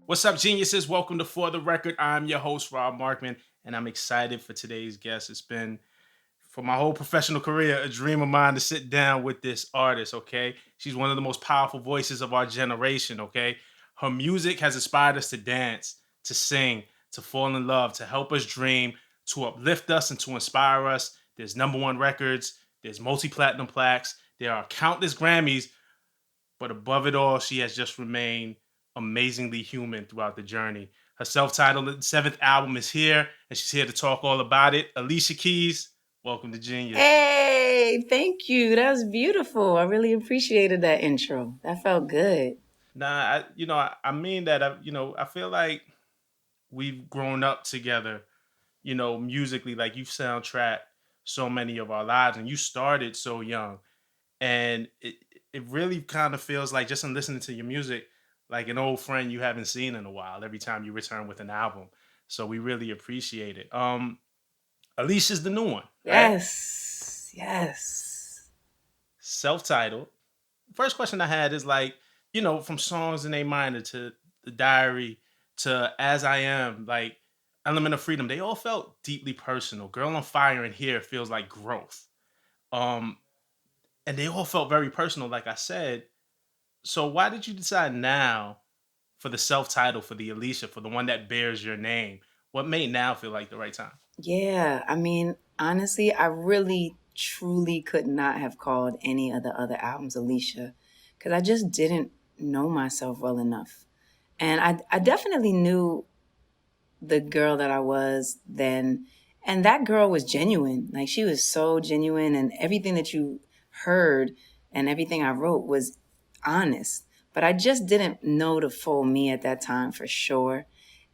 What's up, geniuses? Welcome to For the Record. I'm your host, Rob Markman, and I'm excited for today's guest. It's been, for my whole professional career, a dream of mine to sit down with this artist, okay? She's one of the most powerful voices of our generation, okay? Her music has inspired us to dance, to sing, to fall in love, to help us dream, to uplift us, and to inspire us. There's number one records, there's multi-platinum plaques, there are countless Grammys, but above it all, she has just remained amazingly human throughout the journey. Her self-titled seventh album is here, and she's here to talk all about it. Alicia Keys, welcome to Genius. Hey, thank you. That was beautiful. I really appreciated that intro. That felt good. I mean that. I feel like we've grown up together. Musically, like you've soundtracked so many of our lives, and you started so young, and it really kind of feels like, just in listening to your music, like an old friend you haven't seen in a while every time you return with an album. So we really appreciate it. Alicia's the new one, right? Yes. Self-titled. First question I had is, like, from Songs in A Minor to The Diary to As I Am, like Element of Freedom, they all felt deeply personal. Girl on Fire in Here feels like growth. Um, and they all felt very personal, like I said. So why did you decide now for the self-title, for the Alicia, for the one that bears your name? What made now feel like the right time? Yeah, I mean, honestly, I really, truly could not have called any of the other albums Alicia because I just didn't know myself well enough. And I definitely knew the girl that I was then. And that girl was genuine. Like, she was so genuine, and everything that you heard and everything I wrote was honest. But I just didn't know the full me at that time for sure.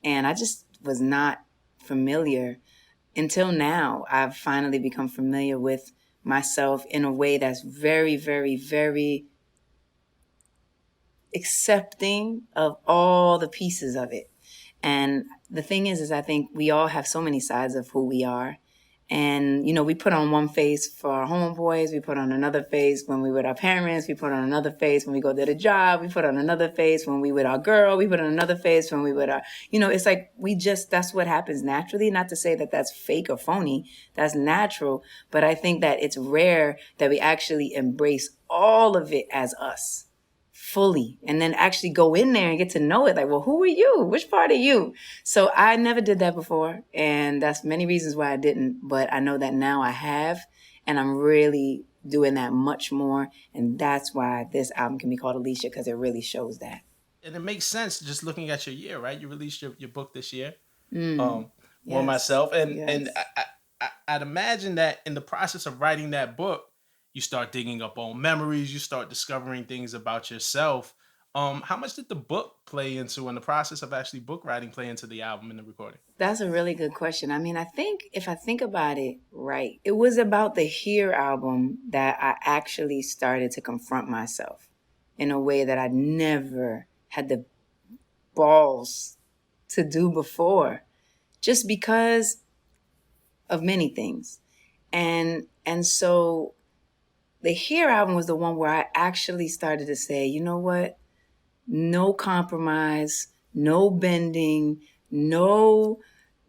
And I just was not familiar until now. I've finally become familiar with myself in a way that's very, very, very accepting of all the pieces of it. And the thing is I think we all have so many sides of who we are. And, we put on one face for our homeboys. We put on another face when we with our parents. We put on another face when we go to the job. We put on another face when we with our girl. We put on another face when we with our, it's like that's what happens naturally. Not to say that that's fake or phony. That's natural. But I think that it's rare that we actually embrace all of it as us fully and then actually go in there and get to know it. Like, well, who are you? Which part are you? So I never did that before. And that's many reasons why I didn't. But I know that now I have. And I'm really doing that much more. And that's why this album can be called Alicia, because it really shows that. And it makes sense just looking at your year, right? You released your book this year. Mm. For Yes. myself, and Yes. I'd imagine that in the process of writing that book, you start digging up old memories, you start discovering things about yourself. How much did the book play into, in the process of actually book writing, play into the album and the recording? That's a really good question. I mean, I think if I think about it right, it was about the Here album that I actually started to confront myself in a way that I never had the balls to do before, just because of many things. And so the Here album was the one where I actually started to say, you know what? No compromise, no bending, no,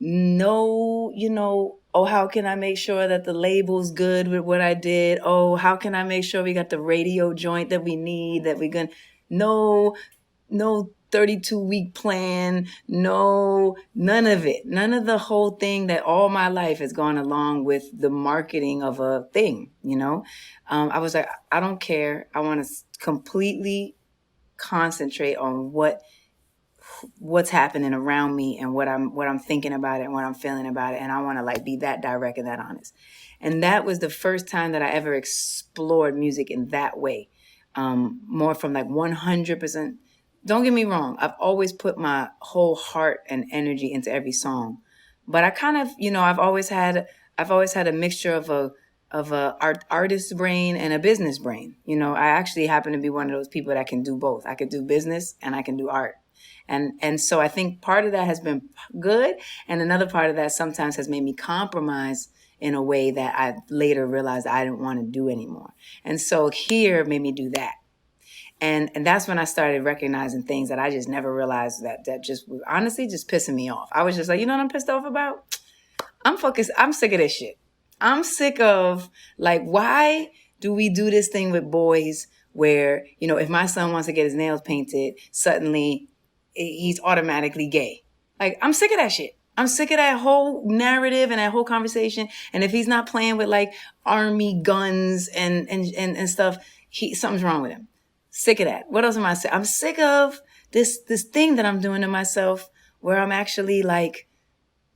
oh, how can I make sure that the label's good with what I did? Oh, how can I make sure we got the radio joint that we need, that we're going to, no 32-week plan, no, none of it. None of the whole thing that all my life has gone along with the marketing of a thing, I was like, I don't care. I want to completely concentrate on what's happening around me and what I'm thinking about it and what I'm feeling about it. And I want to be that direct and that honest. And that was the first time that I ever explored music in that way. More from 100%. Don't get me wrong. I've always put my whole heart and energy into every song, but I kind of, I've always had a mixture of a artist brain and a business brain. I actually happen to be one of those people that can do both. I could do business and I can do art. And so I think part of that has been good. And another part of that sometimes has made me compromise in a way that I later realized I didn't want to do anymore. And so Here made me do that. And that's when I started recognizing things that I just never realized that just was honestly just pissing me off. I was just like, you know what I'm pissed off about? I'm sick of this shit. I'm sick of, like, why do we do this thing with boys where, if my son wants to get his nails painted, suddenly he's automatically gay? Like, I'm sick of that shit. I'm sick of that whole narrative and that whole conversation. And if he's not playing with like army guns and stuff, something's wrong with him. Sick of that. What else am I saying? I'm sick of this thing that I'm doing to myself where I'm actually like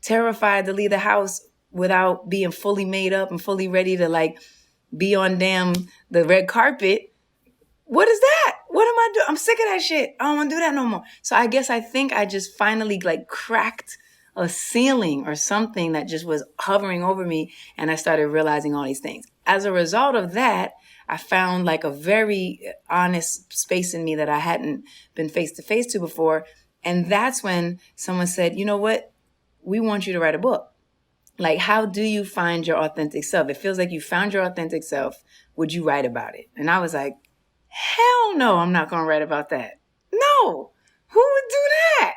terrified to leave the house without being fully made up and fully ready to like be on the red carpet. What is that? What am I doing? I'm sick of that shit. I don't want to do that no more. So I think I just finally like cracked a ceiling or something that just was hovering over me. And I started realizing all these things. As a result of that, I found like a very honest space in me that I hadn't been face to face to before. And that's when someone said, you know what? We want you to write a book. Like, how do you find your authentic self? It feels like you found your authentic self. Would you write about it? And I was like, hell no, I'm not going to write about that. No, who would do that?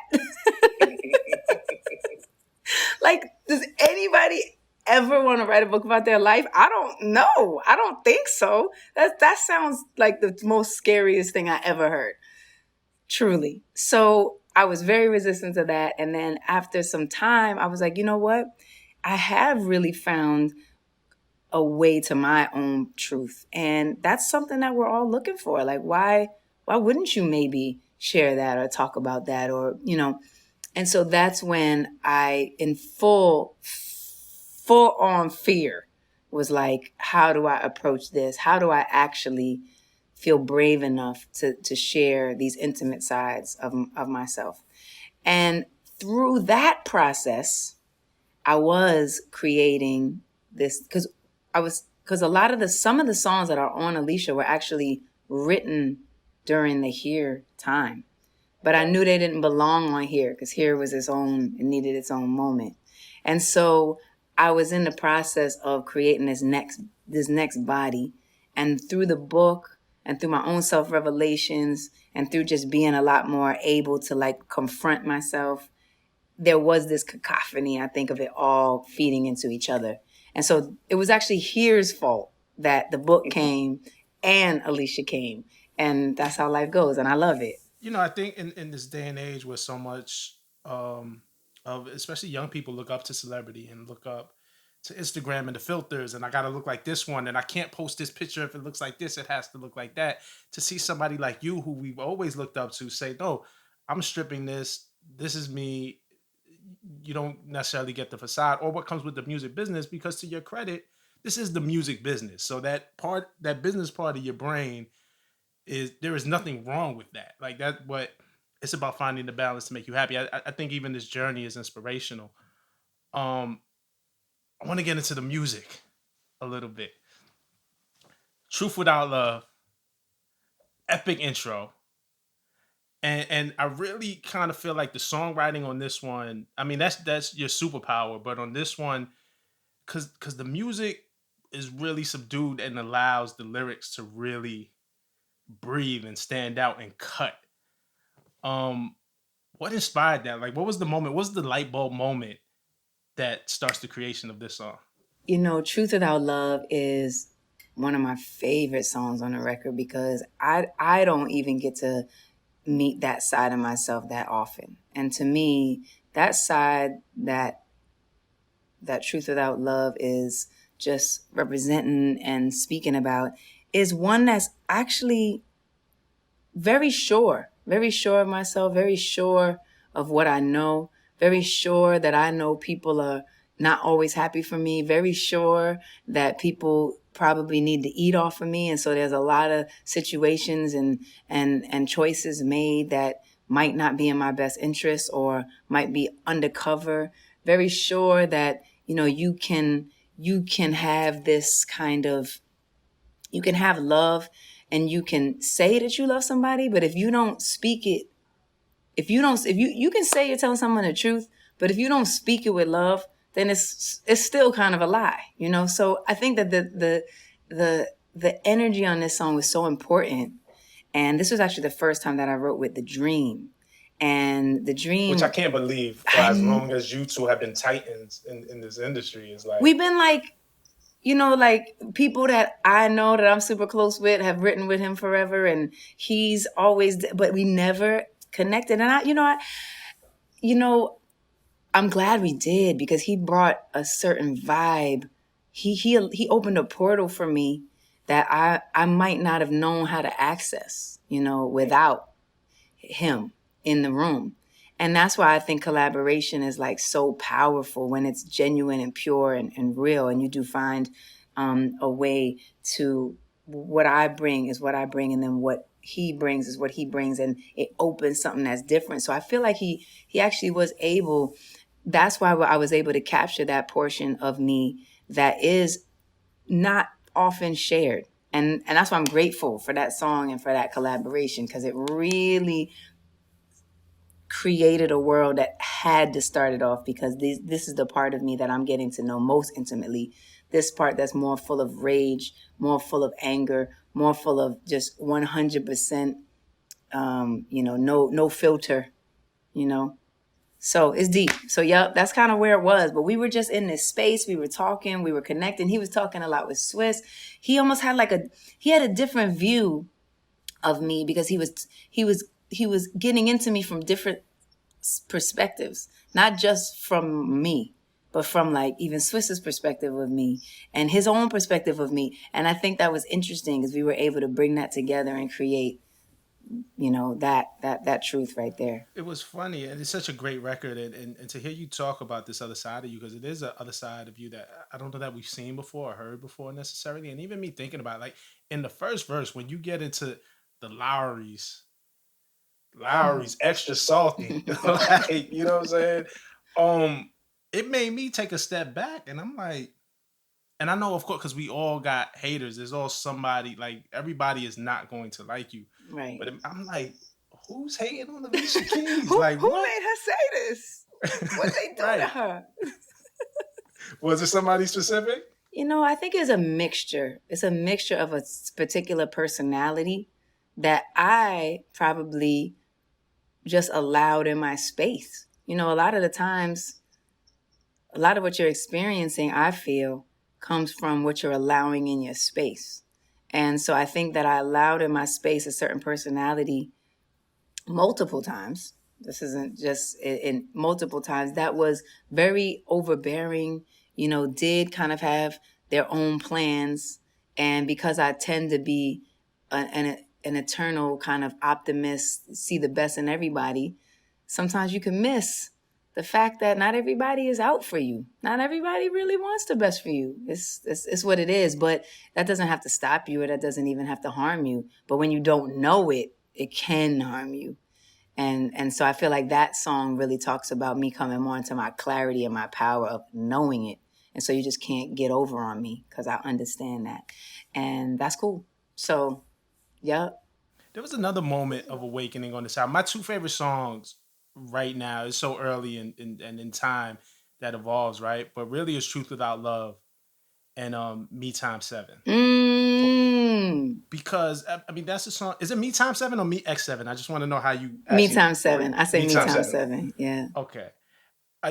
Like, does anybody ever want to write a book about their life? I don't know. I don't think so. That sounds like the most scariest thing I ever heard. Truly. So I was very resistant to that. And then after some time, I was like, you know what? I have really found a way to my own truth. And that's something that we're all looking for. Like, why wouldn't you maybe share that or talk about that or, And so that's when I, in full on fear, was like, how do I approach this? How do I actually feel brave enough to share these intimate sides of myself? And through that process, I was creating this because some of the songs that are on Alicia were actually written during the Here time. But I knew they didn't belong on Here because Here was it needed its own moment. And so I was in the process of creating this next body. And through the book and through my own self-revelations and through just being a lot more able to like confront myself, there was this cacophony, I think, of it all feeding into each other. And so it was actually Here's fault that the book came and Alicia came. And that's how life goes. And I love it. I think in this day and age where so much of especially young people look up to celebrity and look up to Instagram and the filters, and I got to look like this one, and I can't post this picture if it looks like this, it has to look like that. To see somebody like you, who we've always looked up to, say, no, I'm stripping this. This is me. You don't necessarily get the facade or what comes with the music business, because to your credit, this is the music business. So that business part of your brain there is nothing wrong with that. Like that, what it's about finding the balance to make you happy. I think even this journey is inspirational. I want to get into the music a little bit. Truth Without Love, epic intro. And I really kind of feel like the songwriting on this one, I mean, that's your superpower, but on this one, cause the music is really subdued and allows the lyrics to really breathe and stand out and cut. What inspired that? Like, what was the moment? What was the light bulb moment that starts the creation of this song? Truth Without Love is one of my favorite songs on the record because I don't even get to meet that side of myself that often. And to me, that side that Truth Without Love is just representing and speaking about is one that's actually very sure of myself, very sure of what I know, very sure that I know people are not always happy for me, very sure that people probably need to eat off of me. And so there's a lot of situations and choices made that might not be in my best interest or might be undercover. Very sure that, you can have this kind of, you can have love and you can say that you love somebody, but if you don't speak it, if you can say you're telling someone the truth, but if you don't speak it with love, then it's still kind of a lie, So I think that the energy on this song was so important. And this was actually the first time that I wrote with The Dream. And The Which I Dream, can't believe for as long as you two have been titans in this industry. Is like, we've been like, like people that I know that I'm super close with have written with him forever, and he's always, but we never connected. And you know, I'm glad we did, because he brought a certain vibe. He opened a portal for me that I might not have known how to access, without him in the room. And that's why I think collaboration is like so powerful when it's genuine and pure and real. And you do find a way to, what I bring is what I bring, and then what he brings is what he brings, and it opens something that's different. So I feel like he actually was able. That's why I was able to capture that portion of me that is not often shared. And that's why I'm grateful for that song and for that collaboration, because it really created a world that had to start it off, because this is the part of me that I'm getting to know most intimately. This part that's more full of rage, more full of anger, more full of just 100%, no filter, So it's deep. So, yep, that's kind of where it was. But we were just in this space. We were talking. We were connecting. He was talking a lot with Swiss. He almost had he had a different view of me, because he was getting into me from different perspectives, not just from me, but from like even Swiss's perspective of me and his own perspective of me. And I think that was interesting, because we were able to bring that together and create, that truth right there. it was funny, and it's such a great record, and to hear you talk about this other side of you, because it is a other side of you that I don't know that we've seen before or heard before necessarily. And even me thinking about, like, in the first verse, when you get into the Lowry's extra salty, like, you know what I'm saying? Um, it made me take a step back, and I'm like, and I know, of course, because we all got haters. There's all somebody, like, everybody is not going to like you, Right. but I'm like, who's hating on Alicia Keys? who Like, who what? made her say this? What they do to Right? her? Was it somebody specific? I think it's a mixture. It's a mixture of a particular personality that I probably just allowed in my space. A lot of the times, a lot of what you're experiencing, I feel, comes from what you're allowing in your space. And so I think that I allowed in my space a certain personality multiple times. This isn't just in multiple times. That was very overbearing, did kind of have their own plans. And because I tend to be an eternal kind of optimist, see the best in everybody, sometimes you can miss the fact that not everybody is out for you. Not everybody really wants the best for you. It's what it is. But that doesn't have to stop you, or that doesn't even have to harm you. But when you don't know it, it can harm you. And so I feel like that song really talks about me coming more into my clarity and my power of knowing it. And so you just can't get over on me, because I understand that. And that's cool. So, yeah. There was another moment of awakening on this album. My two favorite songs right now, is so early in time that evolves, right? But really, it's Truth Without Love and Me Time 7. Because I mean, that's the song. Is it Me Time 7 or Me X 7? I just want to know how you Me actually. Time 7. I say Me Me Time Time 7. 7. Yeah. Okay.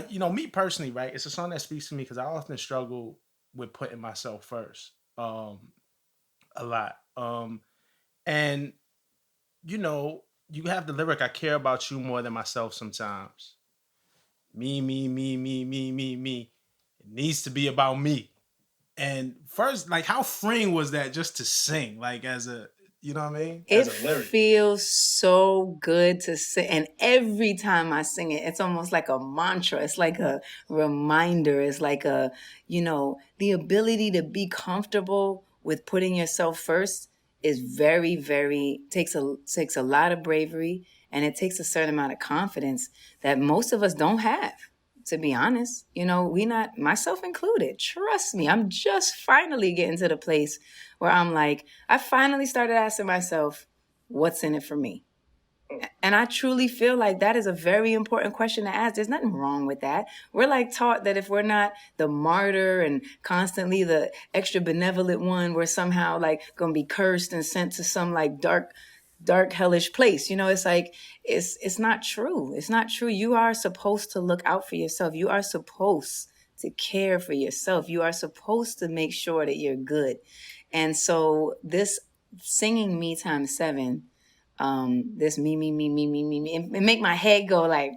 Me personally, right? It's a song that speaks to me because I often struggle with putting myself first, a lot. And you have the lyric, "I care about you more than myself sometimes. Me. It needs to be about me." And first, like, how freeing was that just to sing, like, as a, you know what I mean? It As a lyric. feels so good to sing. And every time I sing it, it's almost like a mantra. It's like a reminder. It's like the ability to be comfortable with putting yourself first is very, very, takes a lot of bravery, and it takes a certain amount of confidence that most of us don't have. To be honest, we not, myself included. Trust me, I'm just finally getting to the place where I'm like, I finally started asking myself, what's in it for me? And I truly feel like that is a very important question to ask. There's nothing wrong with that. We're like taught that if we're not the martyr and constantly the extra benevolent one, we're somehow like going to be cursed and sent to some like dark dark, hellish place. You know, it's like, it's not true. It's not true. You are supposed to look out for yourself. You are supposed to care for yourself. You are supposed to make sure that you're good. And so this singing me times seven, this me, it make my head go like,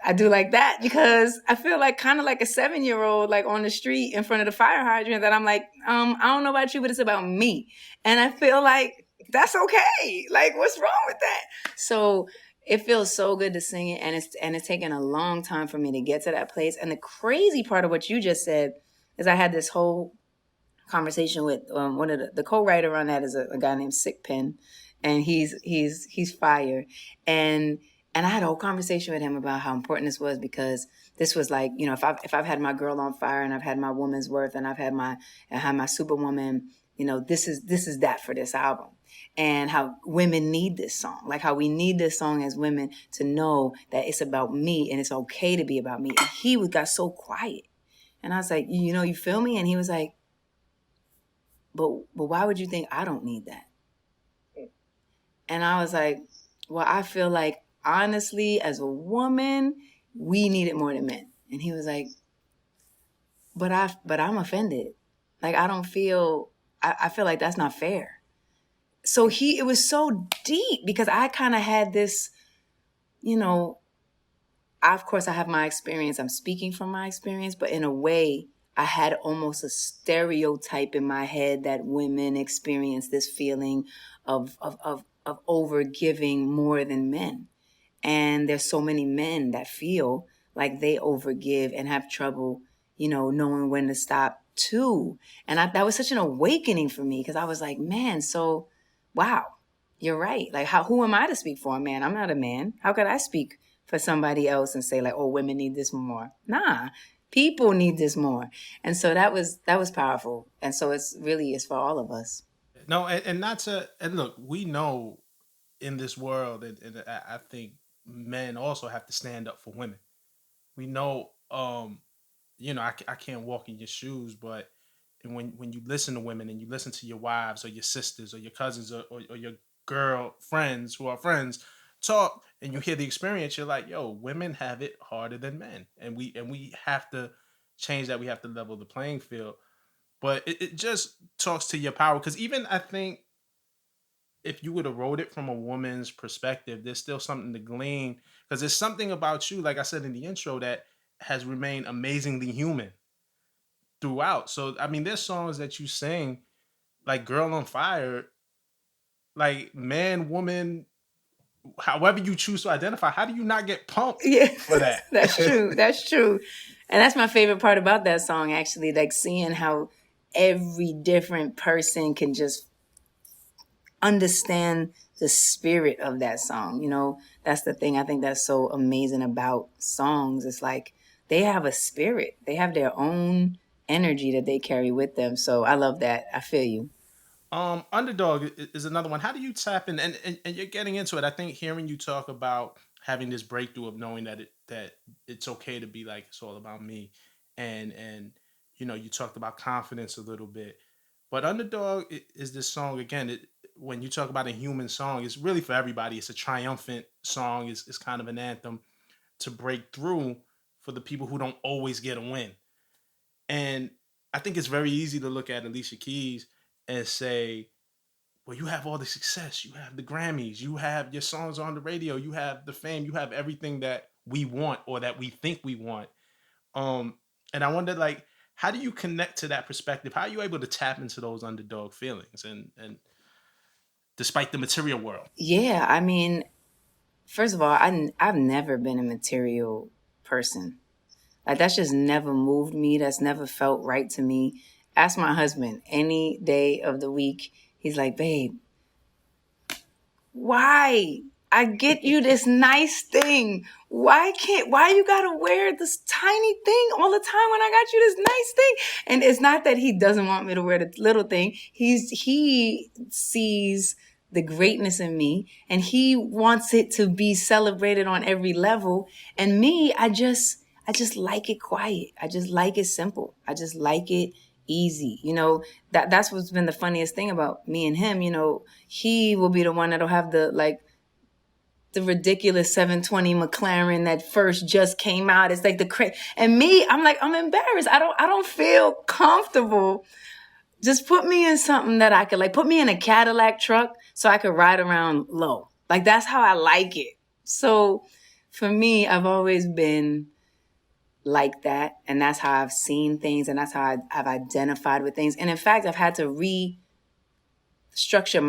I do like that because I feel like kind of like a 7-year-old, like on the street in front of the fire hydrant, that I'm like, I don't know about you, but it's about me. And I feel like that's okay. Like, what's wrong with that? So it feels so good to sing it. And it's taken a long time for me to get to that place. And the crazy part of what you just said is I had this whole conversation with one of the co-writer on that is a guy named Sick Pen, and he's fire. And I had a whole conversation with him about how important this was, because this was like, you know, if I've had my girl on fire, and I've had my woman's worth, and I had my superwoman, you know, this is that for this album. And how women need this song, like how we need this song as women to know that it's about me and it's okay to be about me. And he got so quiet, and I was like, you know, you feel me? And he was like, but why would you think I don't need that? And I was like, well, I feel like, honestly, as a woman, we need it more than men. And he was like, but I'm offended. Like, I don't feel, I feel like that's not fair. So it was so deep, because I kind of had this, you know, of course I have my experience. I'm speaking from my experience, but in a way, I had almost a stereotype in my head that women experience this feeling of overgiving more than men. And there's so many men that feel like they overgive and have trouble, you know, knowing when to stop too. And that was such an awakening for me, because I was like, man, so wow, you're right. Like, who am I to speak for a man? I'm not a man. How could I speak for somebody else and say like, oh, women need this more? Nah, people need this more. And so that was powerful. And so it's for all of us. No, and not to, and look, we know in this world, and I think men also have to stand up for women. We know, you know, I can't walk in your shoes, but when you listen to women, and you listen to your wives or your sisters or your cousins, or your girl friends who are friends talk, and you hear the experience, you're like, yo, women have it harder than men, and we have to change that. We have to level the playing field. But it just talks to your power, because even I think if you would have wrote it from a woman's perspective, there's still something to glean, because there's something about you, like I said in the intro, that has remained amazingly human throughout. So I mean, there's songs that you sing, like "Girl on Fire," like man, woman, however you choose to identify. How do you not get pumped Yeah, for that? that's true. That's true. And that's my favorite part about that song, actually, like seeing how every different person can just understand the spirit of that song. You know, that's the thing I think that's so amazing about songs. It's like they have a spirit, they have their own energy that they carry with them. So I love that. I feel you. Underdog is another one. How do you tap in? And you're getting into it. I think hearing you talk about having this breakthrough of knowing that it's okay to be like, it's all about me, and you know, you talked about confidence a little bit, but Underdog is this song again. When you talk about a human song, it's really for everybody. It's a triumphant song. It's kind of an anthem to break through for the people who don't always get a win. And I think it's very easy to look at Alicia Keys and say, well, you have all the success, you have the Grammys, you have your songs on the radio, you have the fame, you have everything that we want, or that we think we want. Um, and I wonder, like, how do you connect to that perspective? How are you able to tap into those underdog feelings, and despite the material world? Yeah, I mean, first of all, I've never been a material person. Like, that's just never moved me. That's never felt right to me. Ask my husband any day of the week. He's like, babe, why? I get you this nice thing. Why you gotta wear this tiny thing all the time when I got you this nice thing? And it's not that he doesn't want me to wear the little thing. He sees the greatness in me, and he wants it to be celebrated on every level. And me, I just like it quiet. I just like it simple. I just like it easy. That's what's been the funniest thing about me and him. He will be the one that'll have the ridiculous 720 McLaren that first just came out. It's like and me, I'm embarrassed. I don't feel comfortable. Just put me in something that I could put me in a Cadillac truck so I could ride around low. That's how I like it. So for me, I've always been like that. And that's how I've seen things. And that's how I've identified with things. And in fact, I've had to restructure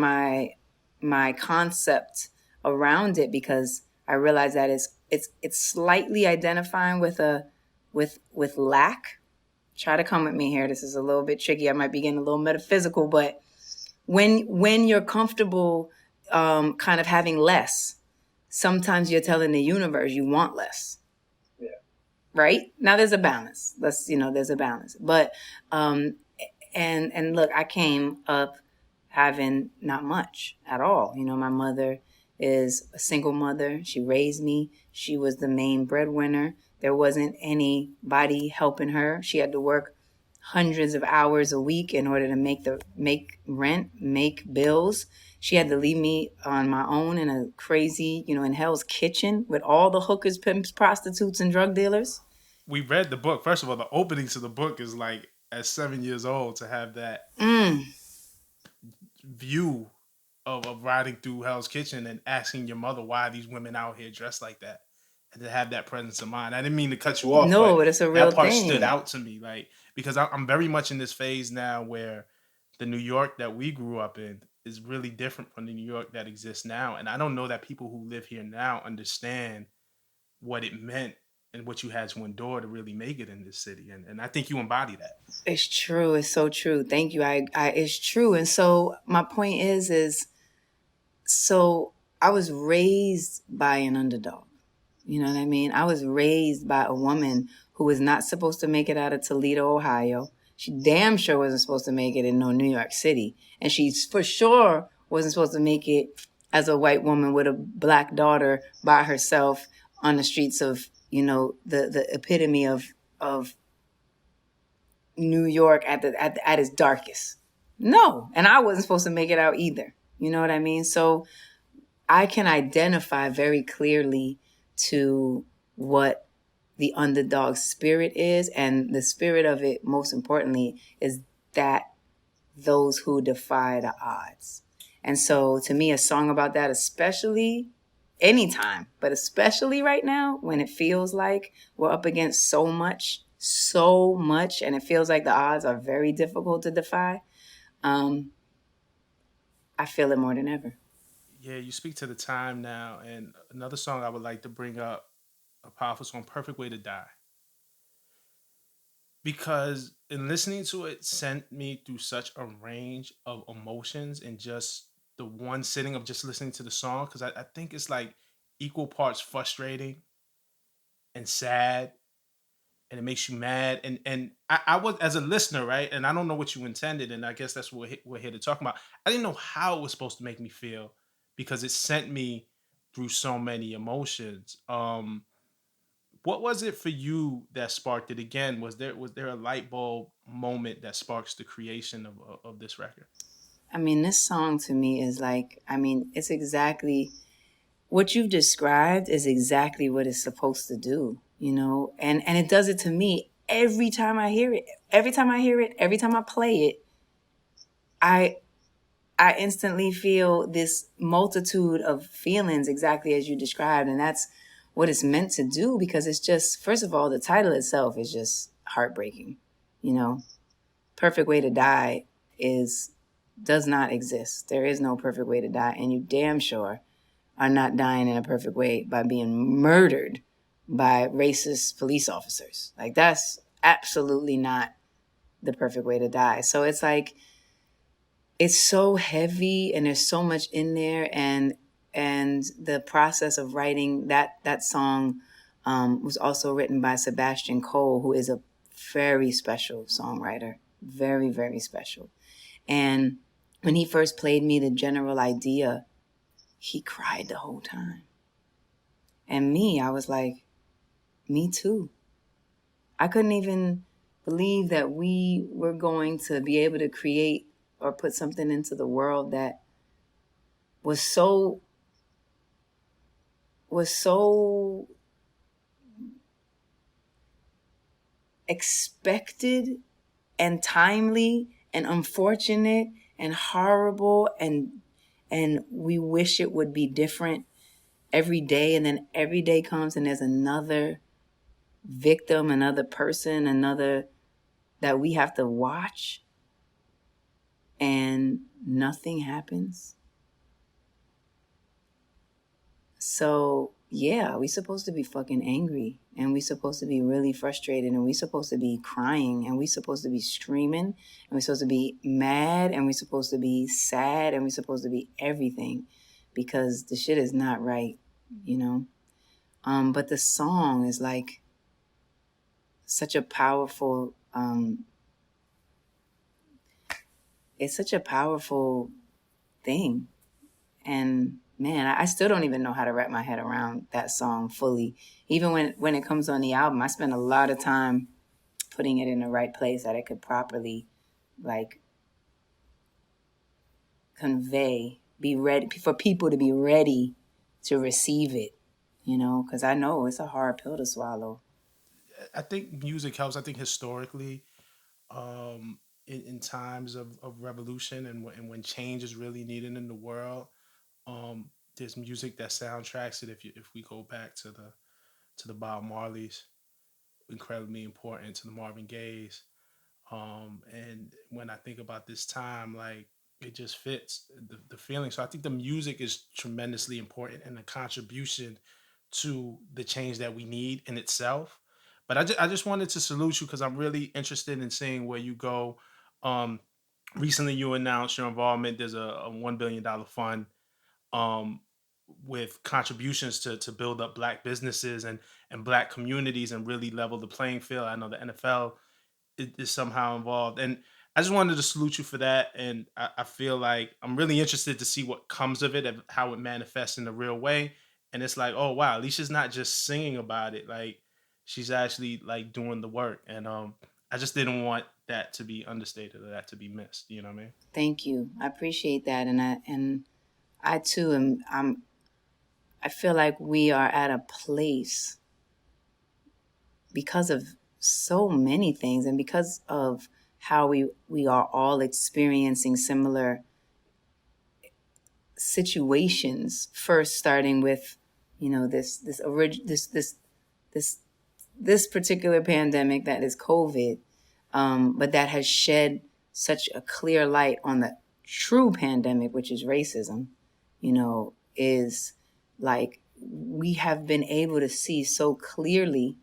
my concept around it because I realize that it's slightly identifying with lack. Try to come with me here. This is a little bit tricky. I might be getting a little metaphysical, but when you're comfortable kind of having less, sometimes you're telling the universe you want less. Yeah. Right? Now there's a balance. There's a balance. But and look, I came up having not much at all. My mother is a single mother. She raised me. She was the main breadwinner. There wasn't anybody helping her. She had to work hundreds of hours a week in order to make rent, make bills. She had to leave me on my own in a crazy, in Hell's Kitchen with all the hookers, pimps, prostitutes, and drug dealers. We read the book. First of all, the opening to the book is like at 7 years old to have that view of riding through Hell's Kitchen and asking your mother why these women out here dressed like that. And to have that presence of mind. I didn't mean to cut you off. No, but it's a real thing. That part thing. stood out to me, because I'm very much in this phase now where the New York that we grew up in is really different from the New York that exists now. And I don't know that people who live here now understand what it meant and what you had to endure to really make it in this city. And I think you embody that. It's true. It's so true. Thank you. It's true. And so my point is so I was raised by an underdog. You know what I mean? I was raised by a woman who was not supposed to make it out of Toledo, Ohio. She damn sure wasn't supposed to make it in New York City. And she for sure wasn't supposed to make it as a white woman with a black daughter by herself on the streets of, the epitome of New York at its darkest. No. And I wasn't supposed to make it out either. You know what I mean? So I can identify very clearly to what the underdog spirit is. And the spirit of it, most importantly, is that those who defy the odds. And so to me, a song about that, especially anytime, but especially right now when it feels like we're up against so much, and it feels like the odds are very difficult to defy, I feel it more than ever. Yeah, you speak to the time now. And another song I would like to bring up, a powerful song, Perfect Way to Die. Because in listening to it sent me through such a range of emotions in just the one sitting of just listening to the song. Because I think it's like equal parts frustrating and sad, and it makes you mad. And I was, as a listener, right? And I don't know what you intended, and I guess that's what we're here to talk about. I didn't know how it was supposed to make me feel because it sent me through so many emotions. What was it for you that sparked it? Again, was there a light bulb moment that sparks the creation of this record? I mean, this song to me is it's exactly what you've described is exactly what it's supposed to do, and it does it to me every time I hear it. Every time I play it, I instantly feel this multitude of feelings exactly as you described. And that's what it's meant to do, because it's just, first of all, the title itself is just heartbreaking. Perfect Way to Die does not exist. There is no perfect way to die. And you damn sure are not dying in a perfect way by being murdered by racist police officers. That's absolutely not the perfect way to die. So it's it's so heavy and there's so much in there. And the process of writing that song was also written by Sebastian Cole, who is a very special songwriter. Very, very special. And when he first played me the general idea, he cried the whole time. And I was like, me too. I couldn't even believe that we were going to be able to create or put something into the world that was so expected and timely and unfortunate and horrible, and we wish it would be different every day, and then every day comes and there's another victim, another person, another that we have to watch, and nothing happens. So yeah, we supposed to be fucking angry, and we supposed to be really frustrated, and we supposed to be crying, and we supposed to be screaming, and we supposed to be mad, and we supposed to be sad, and we supposed to be everything, because the shit is not right, you know. But the song is like such a powerful. It's such a powerful thing. And man, I still don't even know how to wrap my head around that song fully. Even when it comes on the album, I spend a lot of time putting it in the right place that it could properly like convey, be ready for people to be ready to receive it, you know, because I know it's a hard pill to swallow. I think music helps. I think historically, in times of revolution and when change is really needed in the world, there's music that soundtracks it. If we go back to the Bob Marleys, incredibly important, to the Marvin Gayes, and when I think about this time, like it just fits the feeling. So I think the music is tremendously important and the contribution to the change that we need in itself. But I just wanted to salute you because I'm really interested in seeing where you go. Um, Recently, you announced your involvement. There's a $1 billion fund, um, with contributions to build up Black businesses and Black communities and really level the playing field. I know the NFL is somehow involved. And I just wanted to salute you for that. And I feel like I'm really interested to see what comes of it, of how it manifests in the real way. And it's like, oh wow, Alicia's not just singing about it. Like she's actually like doing the work. And I just didn't want that to be understated or that to be missed. You know what I mean? Thank you. I appreciate that, and I too am. I feel like we are at a place because of so many things, and because of how we are all experiencing similar situations. First, starting with, you know, this this particular pandemic that is COVID, but that has shed such a clear light on the true pandemic, which is racism. You know, is like we have been able to see so clearly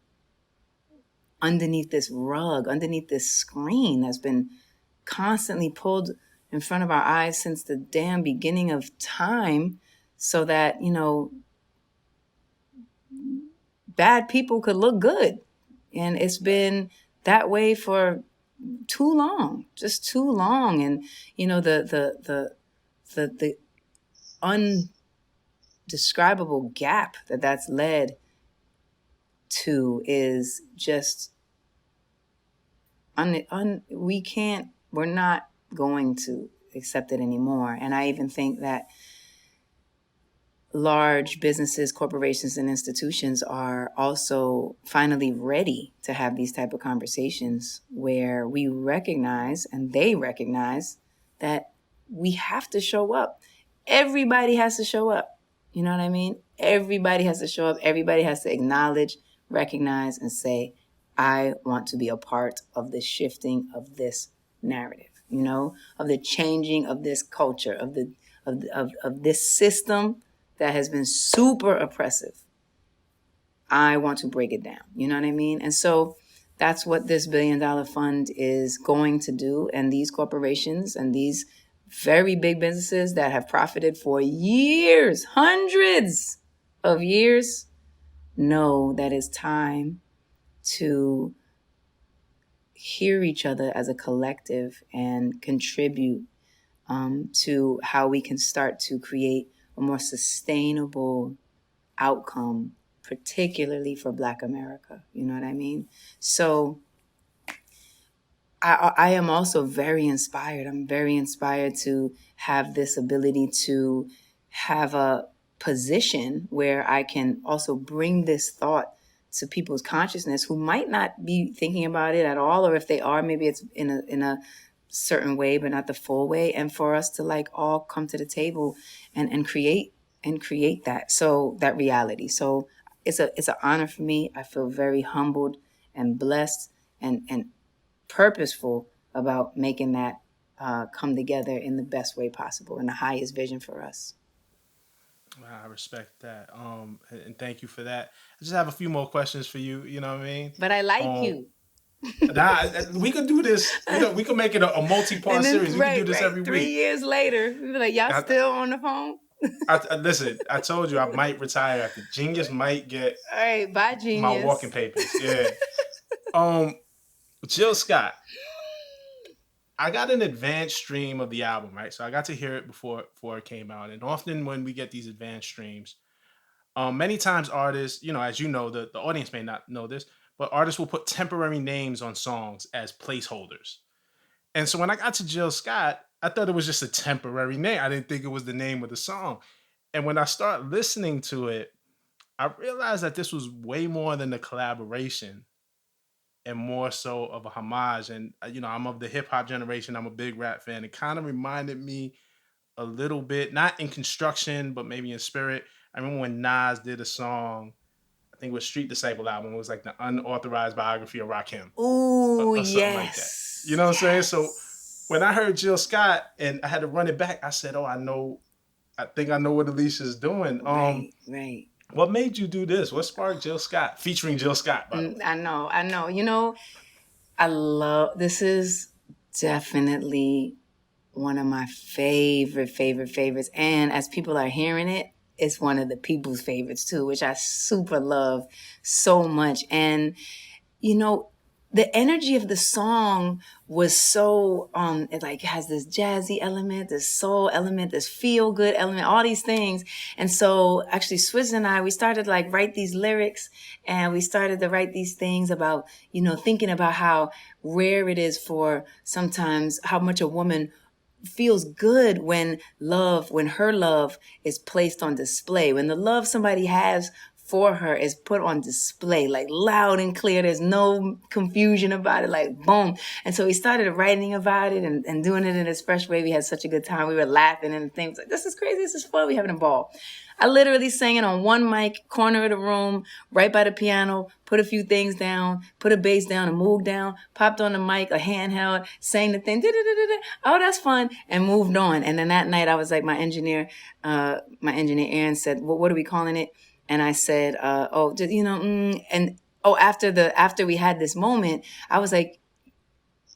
underneath this rug, underneath this screen that's been constantly pulled in front of our eyes since the damn beginning of time, so that, you know, bad people could look good. And it's been that way for too long, just too long. And, you know, the undescribable gap that's led to is just we're not going to accept it anymore. And I even think that large businesses, corporations, and institutions are also finally ready to have these type of conversations where we recognize and they recognize that we have to show up. Everybody has to show up. You know what I mean? Everybody has to show up. Everybody has to acknowledge, recognize, and say, I want to be a part of the shifting of this narrative, you know, of the changing of this culture, of this system that has been super oppressive. I want to break it down. You know what I mean? And so that's what this $1 billion fund is going to do. And these corporations and these very big businesses that have profited for years, hundreds of years, know that it's time to hear each other as a collective and contribute to how we can start to create a more sustainable outcome, particularly for Black America. You know what I mean? So I am also very inspired. I'm very inspired to have this ability to have a position where I can also bring this thought to people's consciousness who might not be thinking about it at all, or if they are, maybe it's in a certain way, but not the full way. And for us to like all come to the table and create that, so that reality. So it's an honor for me. I feel very humbled and blessed and purposeful about making that come together in the best way possible and the highest vision for us. Wow, I respect that. And thank you for that. I just have a few more questions for you. You know what I mean? But I like Um, you. we could do this. We could make it a multi-part And series. then, We could do right, this right. every 3 week. years later, we be like, y'all I, still on the phone? listen, I told you I might retire after Genius might get All right, bye, my genius. walking papers. Yeah. Um, Jill Scott. I got an advanced stream of the album, right? So I got to hear it before it came out. And often when we get these advanced streams, many times artists, as you know, the audience may not know this, but artists will put temporary names on songs as placeholders. And so when I got to Jill Scott, I thought it was just a temporary name. I didn't think it was the name of the song. And when I start listening to it, I realized that this was way more than a collaboration and more so of a homage. And I'm of the hip hop generation. I'm a big rap fan. It kind of reminded me a little bit, not in construction, but maybe in spirit. I remember when Nas did a song, I think it was Street Disciple album. It was like the unauthorized biography of Rakim Ooh, or something like that. yes. You know what I'm saying? So Yes. when I heard Jill Scott and I had to run it back, I said, "Oh, I think I know what Alicia's doing." Right, right. What made you do this? What sparked Jill Scott, featuring Jill Scott, by the way? I know. I love, this is definitely one of my favorites. And as people are hearing it, it's one of the people's favorites too, which I super love so much. And, the energy of the song was so, it like has this jazzy element, this soul element, this feel good element, all these things. And so actually Swizz and I, we started like write these lyrics, and we started to write these things about, thinking about how rare it is for sometimes how much a woman feels good when her love is placed on display, when the love somebody has for her is put on display, like loud and clear. There's no confusion about it, like boom. And so we started writing about it and doing it in a fresh way. We had such a good time. We were laughing and things like, this is crazy. This is fun. We having a ball. I literally sang it on one mic, corner of the room, right by the piano, put a few things down, put a bass down, a moog down, popped on the mic, a handheld, sang the thing, oh, that's fun, and moved on. And then that night I was like, my engineer Aaron said, well, what are we calling it? And I said, after we had this moment, I was like,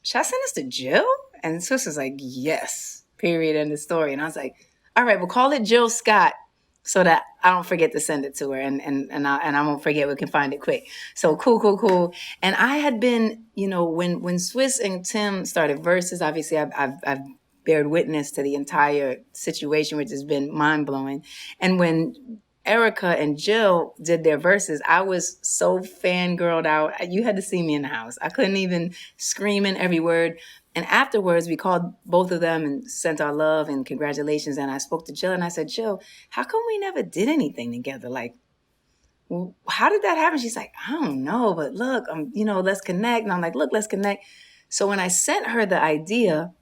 should I send this to Jill? And Swiss was like, yes, period, end of story. And I was like, all right, we'll call it Jill Scott so that I don't forget to send it to her and I won't forget, we can find it quick. So cool. And I had been, when Swiss and Tim started verses, obviously I've bared witness to the entire situation, which has been mind blowing. And when Erica and Jill did their verses, I was so fangirled out. You had to see me in the house. I couldn't even scream in every word. And afterwards, we called both of them and sent our love and congratulations. And I spoke to Jill and I said, Jill, how come we never did anything together? Like, how did that happen? She's like, I don't know, but look, let's connect. And I'm like, look, let's connect. So when I sent her the idea,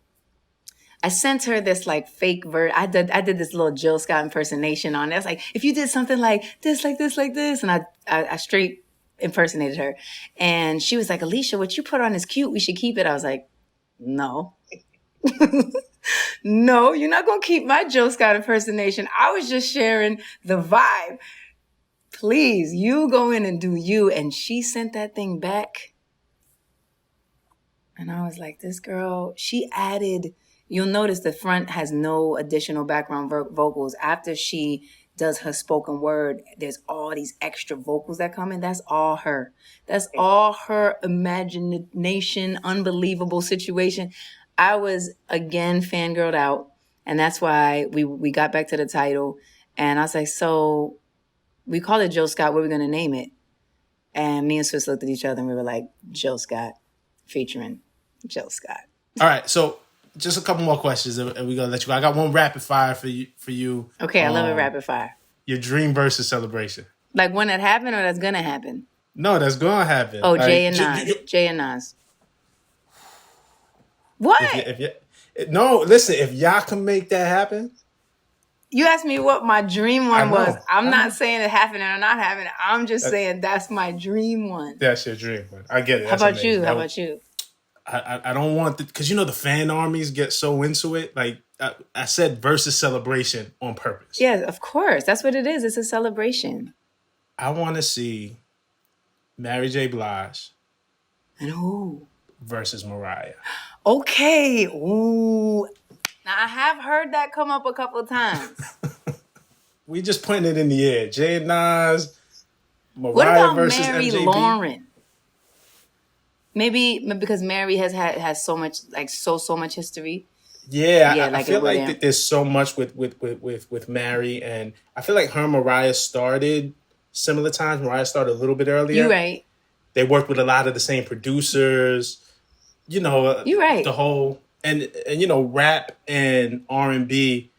I sent her this like fake I did this little Jill Scott impersonation on it. I was like, if you did something like this, like this, like this. And I straight impersonated her. And she was like, Alicia, what you put on is cute. We should keep it. I was like, no. No, you're not going to keep my Jill Scott impersonation. I was just sharing the vibe. Please, you go in and do you. And she sent that thing back. And I was like, this girl, she added, you'll notice the front has no additional background vocals. After she does her spoken word, there's all these extra vocals that come in. That's all her. That's all her imagination, unbelievable situation. I was, again, fangirled out. And that's why we got back to the title. And I was like, so we called it Jill Scott. What are we going to name it? And me and Swiss looked at each other and we were like, Jill Scott featuring Jill Scott. All right, so just a couple more questions, and we're gonna let you go. I got one rapid fire for you. Okay, I love a rapid fire. Your dream versus celebration. Like one that happened or that's gonna happen? No, that's gonna happen. Oh, like, Jay and Nas. Jay and Nas. What? No, listen. If y'all can make that happen, you asked me what my dream one was. I'm not saying it happening or not happening. I'm just saying that's my dream one. That's your dream one. I get it. How about you? How about you? I don't want because the fan armies get so into it. Like I said, versus celebration on purpose. Yeah, of course. That's what it is. It's a celebration. I want to see Mary J. Blige and who versus Mariah. Okay. Ooh. Now I have heard that come up a couple of times. We just putting it in the air. Jay and Nas, Mariah what about versus Mary MJB? Lauren? Maybe because Mary has so much so much history. Yeah, I feel like that there's so much with Mary, and I feel like her and Mariah started similar times. Mariah started a little bit earlier. You're right. They worked with a lot of the same producers. You're right. The whole and rap and R&B,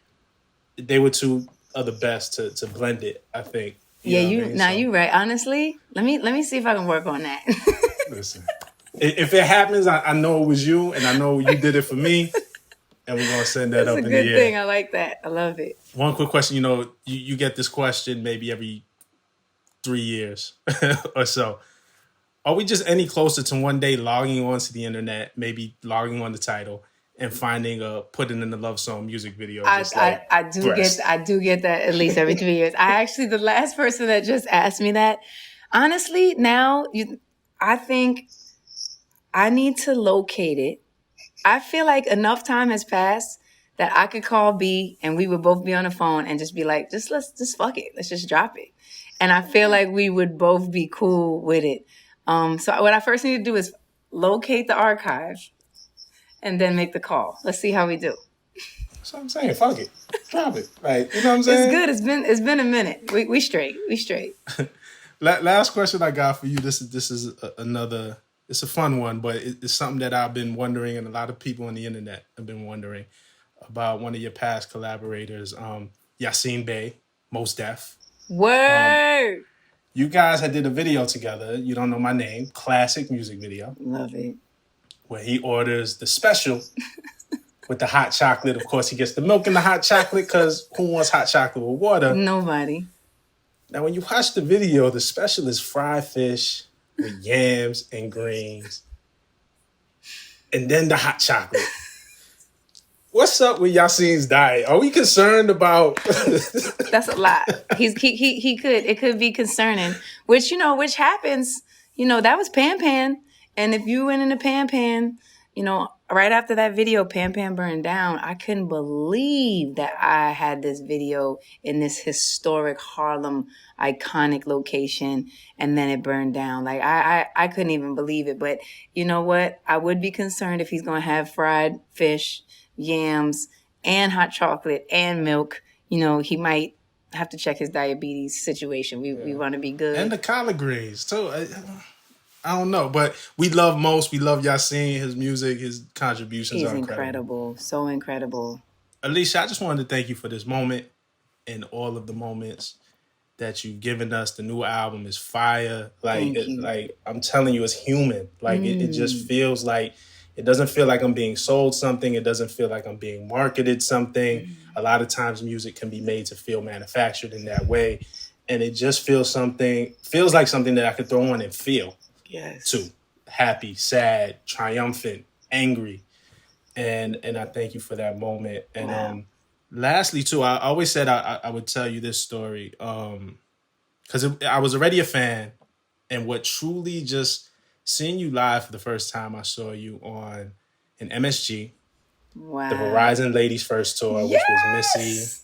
they were two of the best to blend it, I think. You're right. Honestly, let me see if I can work on that. Listen. If it happens, I know it was you, and I know you did it for me, and we're going to send that up in the air. That's a good thing. I like that. I love it. One quick question. You get this question maybe every 3 years or so. Are we just any closer to one day logging onto the internet, maybe logging on the title, and finding a Putting in the Love Song music video? I do get that at least every 3 years. The last person that just asked me that, honestly, now I think I need to locate it. I feel like enough time has passed that I could call B and we would both be on the phone and just be like, just fuck it. Let's just drop it. And I feel like we would both be cool with it. So what I first need to do is locate the archive and then make the call. Let's see how we do. That's what I'm saying. Fuck it. Drop it. Like, you know what I'm saying? It's good. It's been a minute. We straight. Last question I got for you. This is another. It's a fun one, but it's something that I've been wondering, and a lot of people on the internet have been wondering about one of your past collaborators, Yasin Bey, Mos Def. Word. You guys had did a video together. You Don't Know My Name, classic music video. Love it. Where he orders the special with the hot chocolate. Of course, he gets the milk and the hot chocolate because who wants hot chocolate with water? Nobody. Now, when you watch the video, the special is fried fish with yams and greens. And then the hot chocolate. What's up with Yasin's diet? Are we concerned about? That's a lot. It could be concerning, which happens. That was Pan Pan, and if you went into Pan Pan, right after that video, Pan Pan burned down. I couldn't believe that I had this video in this historic Harlem iconic location, and then it burned down. Like I couldn't even believe it. But you know what? I would be concerned if he's going to have fried fish, yams, and hot chocolate and milk. He might have to check his diabetes situation. We want to be good. And the collard greens too. I don't know, but we love Mos. We love Yasin, his music, his contributions are incredible. So incredible. Alicia, I just wanted to thank you for this moment and all of the moments that you've given us. The new album is fire. Like I'm telling you, it's human. Like it just feels like, it doesn't feel like I'm being sold something. It doesn't feel like I'm being marketed something. A lot of times music can be made to feel manufactured in that way. And it just feels like something that I could throw on and feel. Yes. Too. Happy, sad, triumphant, angry. And I thank you for that moment. And wow. Lastly, too, I always said I would tell you this story because I was already a fan. And what truly just seeing you live for the first time, I saw you on an MSG, wow, the Verizon Ladies First Tour, which was Missy,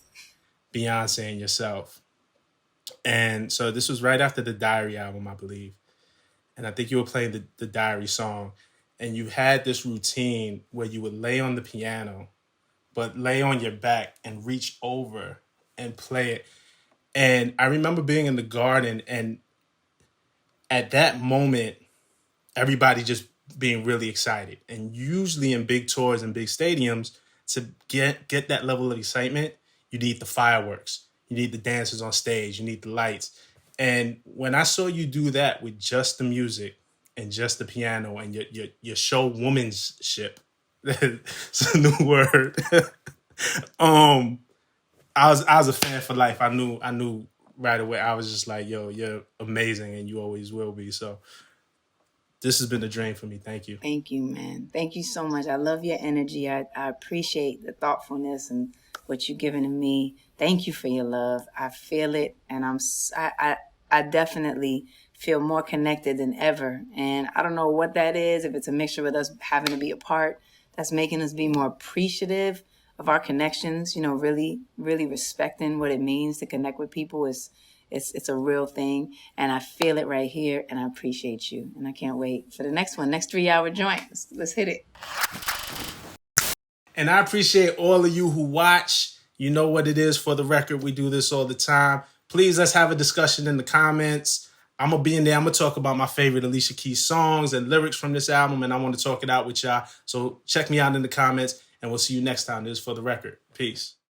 Beyoncé, and yourself. And so this was right after the Diary album, I believe. And I think you were playing the Diary song. And you had this routine where you would lay on the piano, but lay on your back and reach over and play it. And I remember being in the garden, and at that moment, everybody just being really excited. And usually in big tours and big stadiums, to get that level of excitement, you need the fireworks, you need the dancers on stage, you need the lights. And when I saw you do that with just the music and just the piano and your show womanship, it's a new word. um, I was a fan for life. I knew right away. I was just like, yo, you're amazing, and you always will be. So this has been a dream for me. Thank you. Thank you, man. Thank you so much. I love your energy. I appreciate the thoughtfulness and what you're giving to me. Thank you for your love. I feel it, and I definitely feel more connected than ever. And I don't know what that is, if it's a mixture with us having to be apart, that's making us be more appreciative of our connections, really, really respecting what it means to connect with people. It's a real thing, and I feel it right here, and I appreciate you, and I can't wait for the next 3-hour joint. Let's hit it. And I appreciate all of you who watch. You know what it is. For the record, we do this all the time. Please, let's have a discussion in the comments. I'm going to be in there. I'm going to talk about my favorite Alicia Keys songs and lyrics from this album, and I want to talk it out with y'all. So check me out in the comments, and we'll see you next time. This is For the Record. Peace.